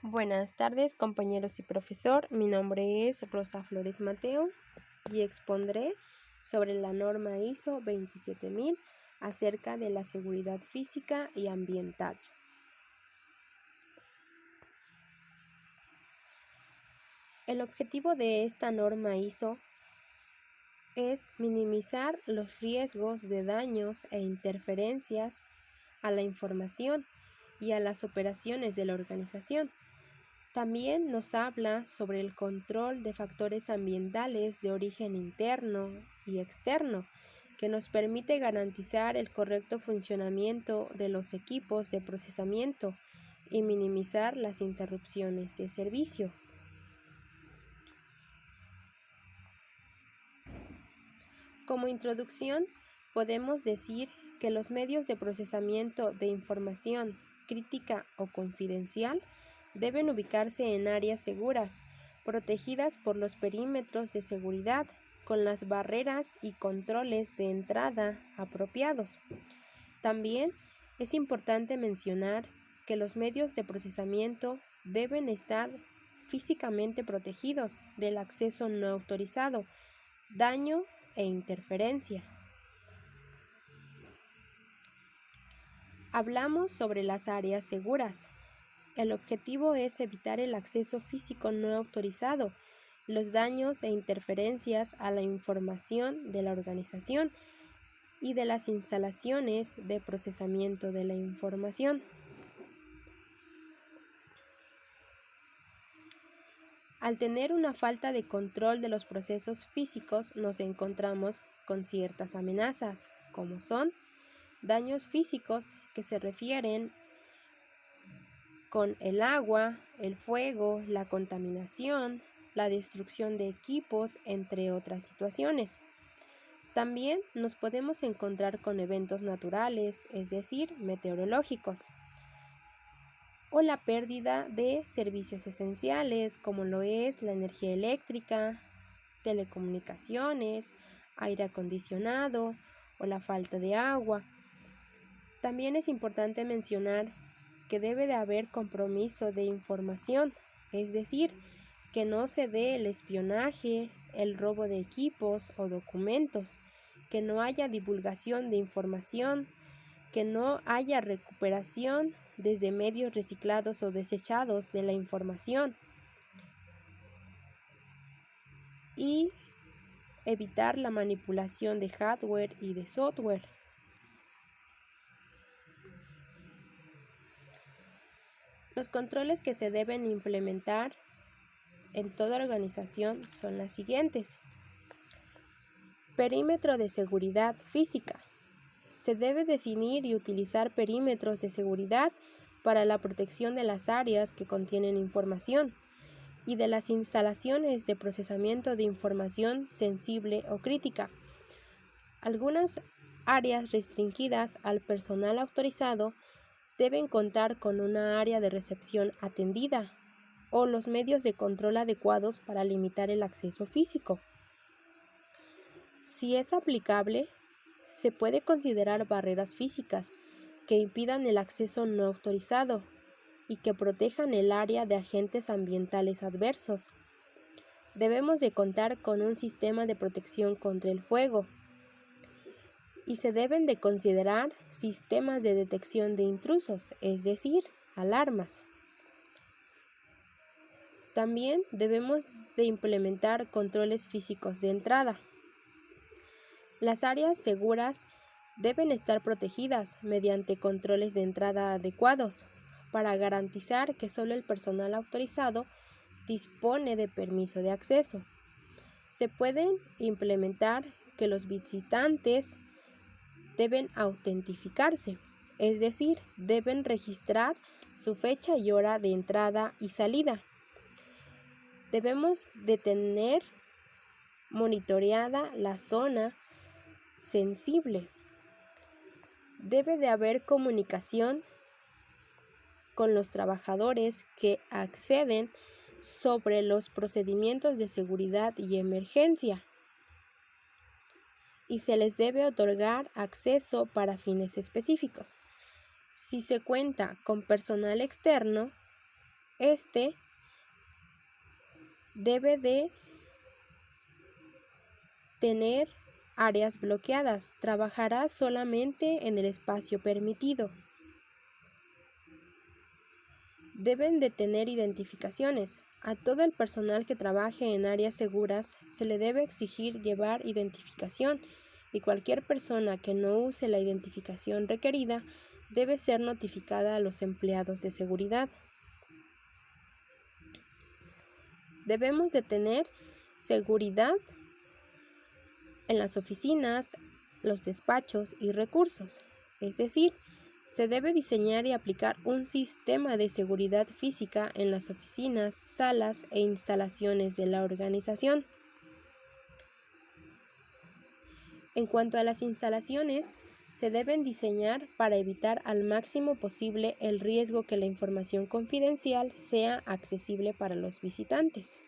Buenas tardes, compañeros y profesor. Mi nombre es Rosa Flores Mateo y expondré sobre la norma ISO 27000 acerca de la seguridad física y ambiental. El objetivo de esta norma ISO es minimizar los riesgos de daños e interferencias a la información y a las operaciones de la organización. También nos habla sobre el control de factores ambientales de origen interno y externo, que nos permite garantizar el correcto funcionamiento de los equipos de procesamiento y minimizar las interrupciones de servicio. Como introducción, podemos decir que los medios de procesamiento de información crítica o confidencial deben ubicarse en áreas seguras, protegidas por los perímetros de seguridad, con las barreras y controles de entrada apropiados. También es importante mencionar que los medios de procesamiento deben estar físicamente protegidos del acceso no autorizado, daño e interferencia. Hablamos sobre las áreas seguras. El objetivo es evitar el acceso físico no autorizado, los daños e interferencias a la información de la organización y de las instalaciones de procesamiento de la información. Al tener una falta de control de los procesos físicos, nos encontramos con ciertas amenazas, como son daños físicos que se refieren con el agua, el fuego, la contaminación, la destrucción de equipos, entre otras situaciones. También nos podemos encontrar con eventos naturales, es decir, meteorológicos, o la pérdida de servicios esenciales, como lo es la energía eléctrica, telecomunicaciones, aire acondicionado o la falta de agua. También es importante mencionar que debe de haber compromiso de información, es decir, que no se dé el espionaje, el robo de equipos o documentos, que no haya divulgación de información, que no haya recuperación desde medios reciclados o desechados de la información y evitar la manipulación de hardware y de software. Los controles que se deben implementar en toda organización son las siguientes. Perímetro de seguridad física. Se debe definir y utilizar perímetros de seguridad para la protección de las áreas que contienen información y de las instalaciones de procesamiento de información sensible o crítica. Algunas áreas restringidas al personal autorizado deben contar con una área de recepción atendida o los medios de control adecuados para limitar el acceso físico. Si es aplicable, se puede considerar barreras físicas que impidan el acceso no autorizado y que protejan el área de agentes ambientales adversos. Debemos de contar con un sistema de protección contra el fuego y se deben de considerar sistemas de detección de intrusos, es decir, alarmas. También debemos de implementar controles físicos de entrada. Las áreas seguras deben estar protegidas mediante controles de entrada adecuados para garantizar que solo el personal autorizado dispone de permiso de acceso. Se pueden implementar que los visitantes deben autentificarse, es decir, deben registrar su fecha y hora de entrada y salida. Debemos de tener monitoreada la zona sensible. Debe de haber comunicación con los trabajadores que acceden sobre los procedimientos de seguridad y emergencia, y se les debe otorgar acceso para fines específicos. Si se cuenta con personal externo, Este debe de tener áreas bloqueadas. Trabajará solamente en el espacio permitido. Deben de tener identificaciones. A todo el personal que trabaje en áreas seguras se le debe exigir llevar identificación y cualquier persona que no use la identificación requerida debe ser notificada a los empleados de seguridad. Debemos de tener seguridad en las oficinas, los despachos y recursos, es decir, se debe diseñar y aplicar un sistema de seguridad física en las oficinas, salas e instalaciones de la organización. En cuanto a las instalaciones, se deben diseñar para evitar al máximo posible el riesgo que la información confidencial sea accesible para los visitantes.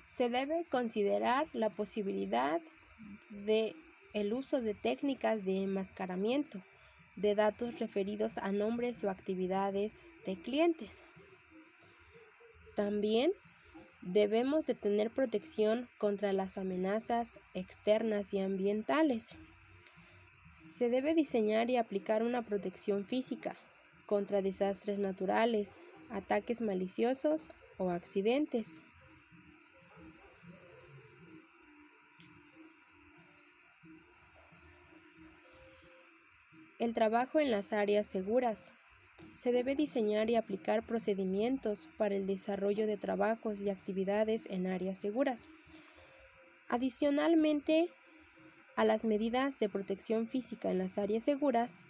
Se debe considerar la posibilidad de el uso de técnicas de enmascaramiento de datos referidos a nombres o actividades de clientes. También debemos de tener protección contra las amenazas externas y ambientales. Se debe diseñar y aplicar una protección física contra desastres naturales, ataques maliciosos o accidentes. El trabajo en las áreas seguras. Se debe diseñar y aplicar procedimientos para el desarrollo de trabajos y actividades en áreas seguras. Adicionalmente a las medidas de protección física en las áreas seguras,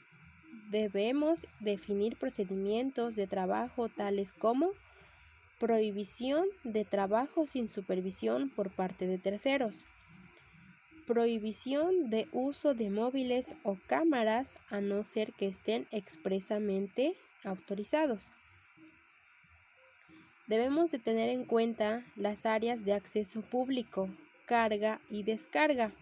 debemos definir procedimientos de trabajo tales como prohibición de trabajo sin supervisión por parte de terceros, prohibición de uso de móviles o cámaras a no ser que estén expresamente autorizados. Debemos de tener en cuenta las áreas de acceso público, carga y descarga.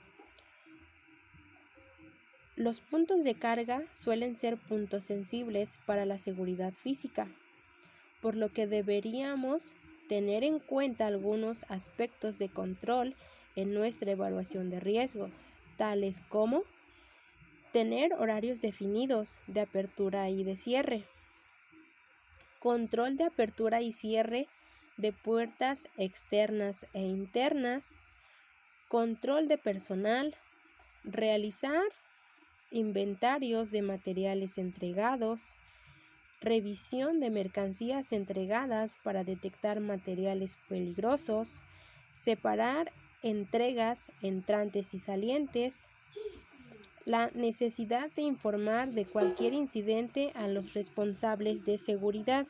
Los puntos de carga suelen ser puntos sensibles para la seguridad física, por lo que deberíamos tener en cuenta algunos aspectos de control en nuestra evaluación de riesgos, tales como tener horarios definidos de apertura y de cierre, control de apertura y cierre de puertas externas e internas, control de personal, realizar inventarios de materiales entregados, revisión de mercancías entregadas para detectar materiales peligrosos, separar entregas entrantes y salientes, la necesidad de informar de cualquier incidente a los responsables de seguridad.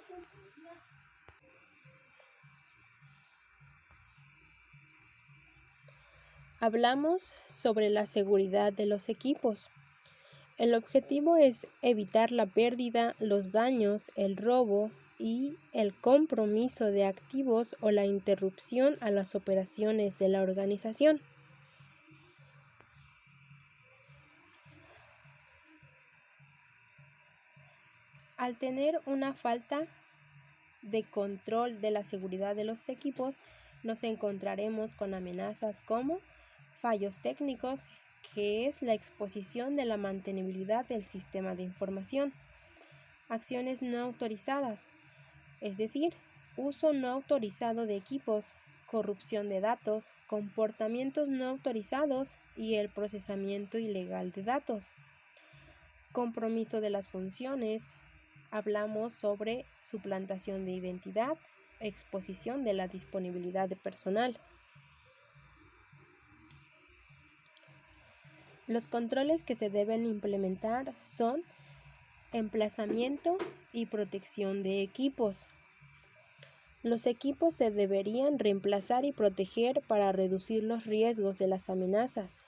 Hablamos sobre la seguridad de los equipos. El objetivo es evitar la pérdida, los daños, el robo y el compromiso de activos o la interrupción a las operaciones de la organización. Al tener una falta de control de la seguridad de los equipos, nos encontraremos con amenazas como fallos técnicos, que es la exposición de la mantenibilidad del sistema de información, acciones no autorizadas, es decir, uso no autorizado de equipos, corrupción de datos, comportamientos no autorizados y el procesamiento ilegal de datos. Compromiso de las funciones. Hablamos sobre suplantación de identidad, exposición de la disponibilidad de personal. Los controles que se deben implementar son emplazamiento y protección de equipos. Los equipos se deberían reemplazar y proteger para reducir los riesgos de las amenazas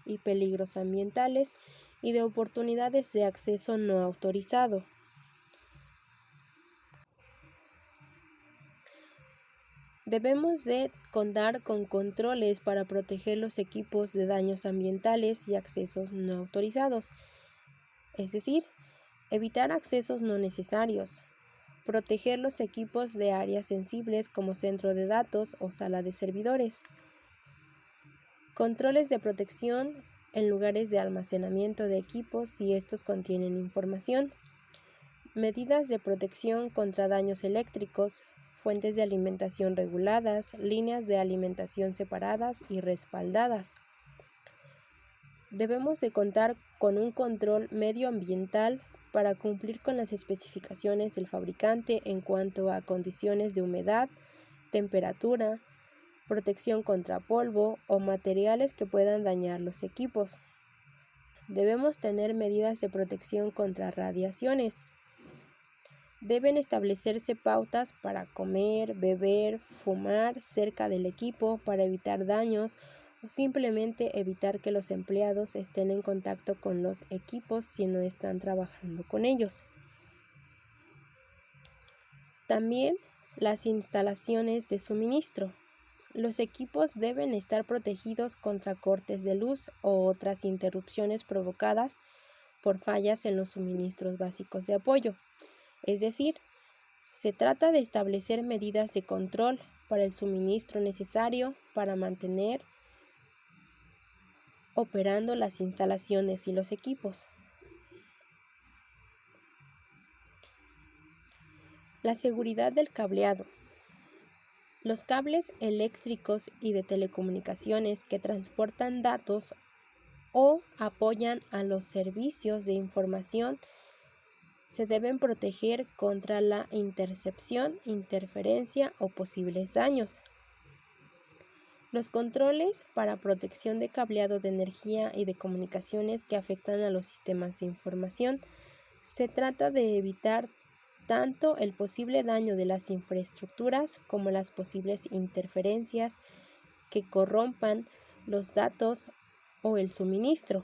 y peligros ambientales y de oportunidades de acceso no autorizado. Debemos de contar con controles para proteger los equipos de daños ambientales y accesos no autorizados, es decir, evitar accesos no necesarios, Proteger los equipos de áreas sensibles como centro de datos o sala de servidores. Controles de protección en lugares de almacenamiento de equipos si estos contienen información. Medidas de protección contra daños eléctricos, fuentes de alimentación reguladas, líneas de alimentación separadas y respaldadas. Debemos de contar con un control medioambiental para cumplir con las especificaciones del fabricante en cuanto a condiciones de humedad, temperatura, protección contra polvo o materiales que puedan dañar los equipos. Debemos tener medidas de protección contra radiaciones. Deben establecerse pautas para comer, beber, fumar cerca del equipo para evitar daños o simplemente evitar que los empleados estén en contacto con los equipos si no están trabajando con ellos. También las instalaciones de suministro. Los equipos deben estar protegidos contra cortes de luz o otras interrupciones provocadas por fallas en los suministros básicos de apoyo. Es decir, se trata de establecer medidas de control para el suministro necesario para mantener operando las instalaciones y los equipos. La seguridad del cableado. Los cables eléctricos y de telecomunicaciones que transportan datos o apoyan a los servicios de información se deben proteger contra la intercepción, interferencia o posibles daños. Los controles para protección de cableado de energía y de comunicaciones que afectan a los sistemas de información. Se trata de evitar tanto el posible daño de las infraestructuras como las posibles interferencias que corrompan los datos o el suministro.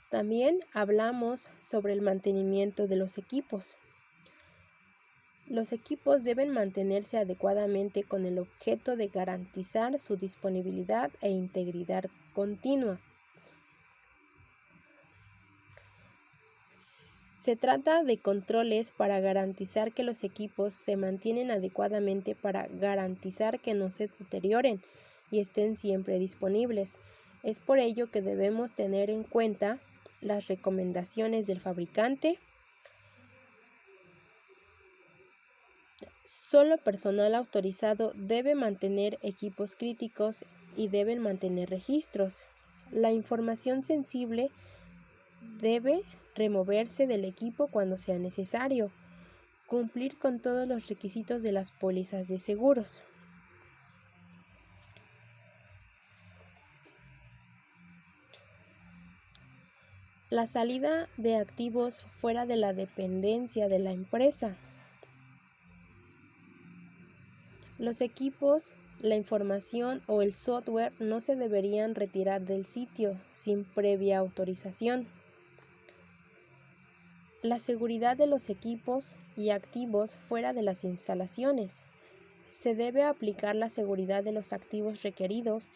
También hablamos sobre el mantenimiento de los equipos. Los equipos deben mantenerse adecuadamente con el objeto de garantizar su disponibilidad e integridad continua. Se trata de controles para garantizar que los equipos se mantienen adecuadamente para garantizar que no se deterioren y estén siempre disponibles. Es por ello que debemos tener en cuenta las recomendaciones del fabricante. Solo personal autorizado debe mantener equipos críticos y deben mantener registros. La información sensible debe removerse del equipo cuando sea necesario. Cumplir con todos los requisitos de las pólizas de seguros. La salida de activos fuera de la dependencia de la empresa. Los equipos, la información o el software no se deberían retirar del sitio sin previa autorización. La seguridad de los equipos y activos fuera de las instalaciones. Se debe aplicar la seguridad de los activos requeridos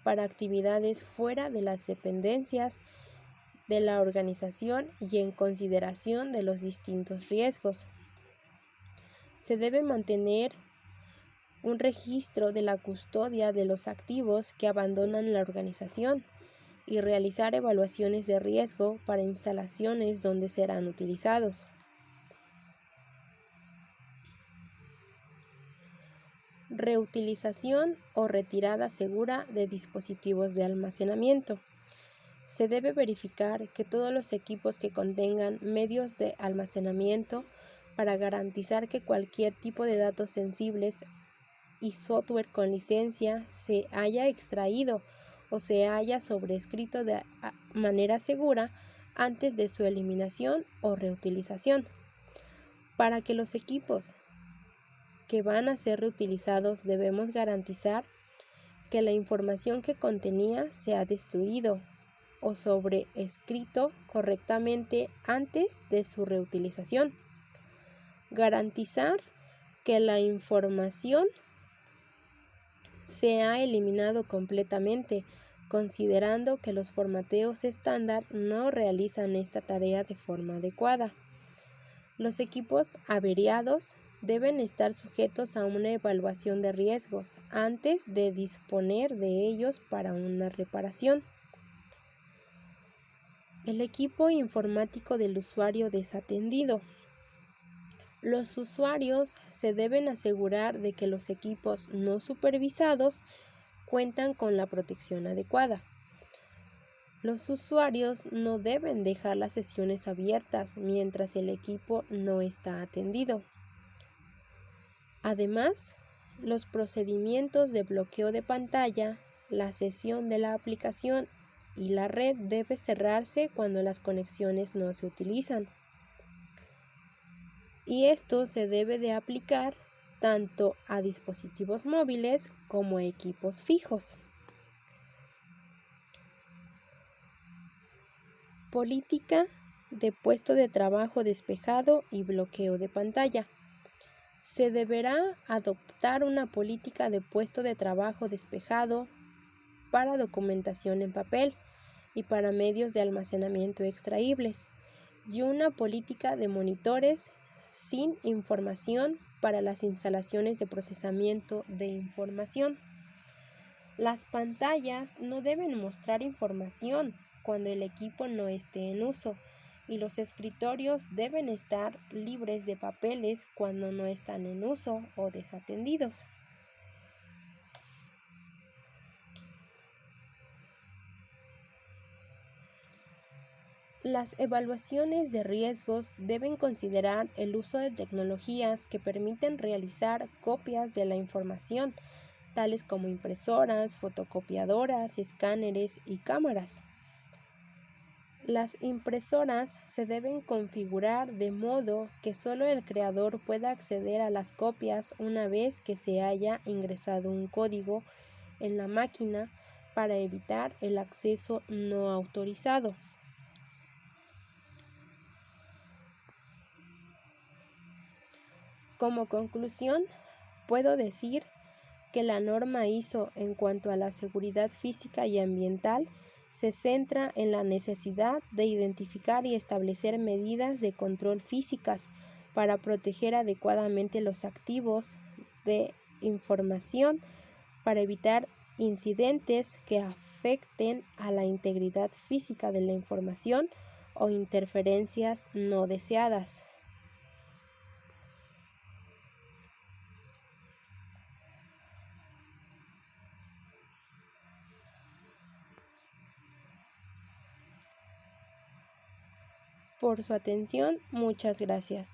para actividades fuera de las dependencias de la organización y en consideración de los distintos riesgos. Se debe mantener un registro de la custodia de los activos que abandonan la organización y realizar evaluaciones de riesgo para instalaciones donde serán utilizados. Reutilización o retirada segura de dispositivos de almacenamiento. Se debe verificar que todos los equipos que contengan medios de almacenamiento para garantizar que cualquier tipo de datos sensibles y software con licencia se haya extraído o se haya sobrescrito de manera segura antes de su eliminación o reutilización. Para que los equipos que van a ser reutilizados debemos garantizar que la información que contenía se ha destruido o sobreescrito correctamente antes de su reutilización. Garantizar que la información se ha eliminado completamente, considerando que los formateos estándar no realizan esta tarea de forma adecuada. Los equipos averiados deben estar sujetos a una evaluación de riesgos antes de disponer de ellos para una reparación. El equipo informático del usuario desatendido. Los usuarios se deben asegurar de que los equipos no supervisados cuentan con la protección adecuada. Los usuarios no deben dejar las sesiones abiertas mientras el equipo no está atendido. Además, los procedimientos de bloqueo de pantalla, la sesión de la aplicación y la red debe cerrarse cuando las conexiones no se utilizan. Y esto se debe de aplicar tanto a dispositivos móviles como a equipos fijos. Política de puesto de trabajo despejado y bloqueo de pantalla. Se deberá adoptar una política de puesto de trabajo despejado para documentación en papel y para medios de almacenamiento extraíbles, y una política de monitores sin información para las instalaciones de procesamiento de información. Las pantallas no deben mostrar información cuando el equipo no esté en uso, y los escritorios deben estar libres de papeles cuando no están en uso o desatendidos. Las evaluaciones de riesgos deben considerar el uso de tecnologías que permiten realizar copias de la información, tales como impresoras, fotocopiadoras, escáneres y cámaras. Las impresoras se deben configurar de modo que solo el creador pueda acceder a las copias una vez que se haya ingresado un código en la máquina para evitar el acceso no autorizado. Como conclusión, puedo decir que la norma ISO en cuanto a la seguridad física y ambiental se centra en la necesidad de identificar y establecer medidas de control físicas para proteger adecuadamente los activos de información, para evitar incidentes que afecten a la integridad física de la información o interferencias no deseadas. Por su atención, muchas gracias.